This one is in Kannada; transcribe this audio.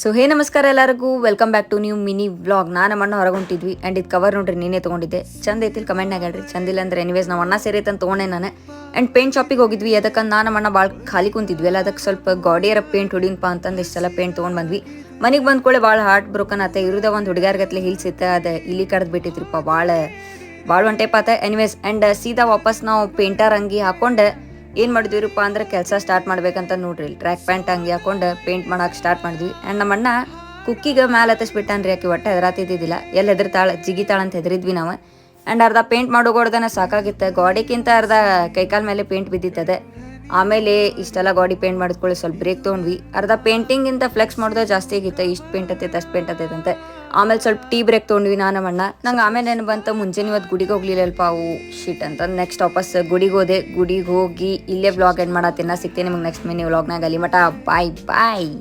ಸೊ ಹೇ ನಮಸ್ಕಾರ ಎಲ್ಲರಿಗೂ welcome back to new mini vlog. ನಾನು ಅಣ್ಣ ಹೊರಗೆ ಹೊಂಟಿದ್ವಿ ಆ್ಯಂಡ್ ಇದು ಕವರ್ ನೋಡ್ರಿ ನೀನೇ ತೊಗೊಂಡಿದ್ದೆ. ಚಂದ ಐತಿಲ್ ಕಮೆಂಟ್ನಾಗ ಹೇಳ್ರಿ. ಚಂದಿಲ್ಲ ಅಂದ್ರೆ ಎನಿವೇಸ್ ನಾವು ಅಣ್ಣ ಸೇರಿ ಅಂತ ತೊಗೊಂಡೆ ನಾನು. ಆ್ಯಂಡ್ ಪೇಂಟ್ ಶಾಪಿಗೆ ಹೋಗಿದ್ವಿ. ಅದಕ್ಕಂದು ನಾನು ಅಣ್ಣ ಭಾಳ ಖಾಲಿ ಕುಂತಿದ್ವಿ ಅಲ್ಲ, ಅದಕ್ಕೆ ಸ್ವಲ್ಪ ಗಾಡಿಯರ ಪೇಂಟ್ ಹೊಡಿನಪ್ಪ ಅಂತಂದು ಇಷ್ಟೆಲ್ಲ ಪೇಂಟ್ ತೊಗೊಂಡು ಬಂದ್ವಿ. ಮನೆಗೆ ಬಂದ್ಕೊಳ್ಳೆ ಭಾಳ ಹಾರ್ಟ್ ಬ್ರೋಕನ್ ಆತ. ಇರೋದ ಒಂದು ಹುಡುಗಾರ್ಗತ್ಲೆ ಹಿಲ್ಸ್ ಇತ್ತು, ಅದು ಇಲ್ಲಿ ಕಡ್ದು ಬಿಟ್ಟಿದ್ರಿಪ್ಪ. ಭಾಳ ಒನ್ ಟೈಪ್ ಆತ. ಎನಿವೇಸ್ ಆ್ಯಂಡ್ ಸೀದಾ ವಾಪಸ್ ನಾವು ಪೇಂಟರ್ ಅಂಗಿ ಹಾಕೊಂಡು ಏನು ಮಾಡಿದ್ವಿರಪ್ಪ ಅಂದ್ರೆ ಕೆಲಸ ಸ್ಟಾರ್ಟ್ ಮಾಡ್ಬೇಕಂತ ನೋಡ್ರಿ. ಟ್ರ್ಯಾಕ್ ಪ್ಯಾಂಟ್ ಅಂಗಿ ಹಾಕೊಂಡು ಪೇಂಟ್ ಮಾಡಕ್ಕೆ ಸ್ಟಾರ್ಟ್ ಮಾಡಿದ್ವಿ. ಆ್ಯಂಡ್ ನಮ್ಮ ಅಣ್ಣ ಕುಕ್ಕಿಗೆ ಮ್ಯಾಲೆ ಹತ್ತಿಸ್ಬಿಟ್ಟಾನ್ರಿ. ಆಕೆ ಒಟ್ಟೆ ಹೆದರಾತಿದ್ದಿದ್ದಿಲ್ಲ, ಎಲ್ಲಿ ಜಿಗಿತಾಳ ಅಂತ ಹೆದರಿದ್ವಿ ನಾವು. ಆ್ಯಂಡ್ ಅರ್ಧ ಪೇಂಟ್ ಮಾಡೋಗೋಡ್ದನ ಸಾಕಾಗಿತ್ತು. ಗಾಡಿಗಿಂತ ಅರ್ಧ ಕೈಕಾಲ ಮೇಲೆ ಪೇಂಟ್ ಬಿದ್ದಿತ್ತದೆ. ಆಮೇಲೆ ಇಷ್ಟೆಲ್ಲ ಗಾಡಿ ಪೇಂಟ್ ಮಾಡಿದ್ಕೊಳ್ಳಿ ಸ್ವಲ್ಪ ಬ್ರೇಕ್ ತೊಗೊಂಡ್ವಿ. ಅರ್ಧ ಪೇಂಟಿಂಗಿಂತ ಫ್ಲೆಕ್ಸ್ ಮಾಡೋದು ಜಾಸ್ತಿ ಆಗಿತ್ತು. ಇಷ್ಟು ಪೇಂಟ್ ಹತ್ತೈತೆ ಅಷ್ಟು ಪೇಂಟ್ ಹತ್ತೈತಂತೆ. ಆಮೇಲೆ ಸ್ವಲ್ಪ ಟೀ ಬ್ರೇಕ್ ತೊಗೊಂಡ್ವಿ ನಾನು ಅಣ್ಣ. ನಂಗೆ ಆಮೇಲೆ ಏನು ಬಂತು, ಮುಂಜಾನೆ ಇವತ್ತು ಗುಡಿಗೆ ಹೋಗ್ಲಿಲ್ಲಲ್ಪ ಅವು ಶೀಟ್ ಅಂತ. ನೆಕ್ಸ್ಟ್ ವಾಪಸ್ ಗುಡಿಗೆ ಹೋದೆ. ಗುಡಿಗೆ ಹೋಗಿ ಇಲ್ಲೇ ವ್ಲಾಗ್ ಎಂಡ್ ಮಾಡತ್ತೀನಿ. ಸಿಗ್ತೀನಿ ನಿಮಗೆ ನೆಕ್ಸ್ಟ್ ಮಿನಿ ವ್ಲಾಗ್ನಾಗ. ಅಲ್ಲಿ ಮಟ ಬಾಯ್ ಬಾಯ್.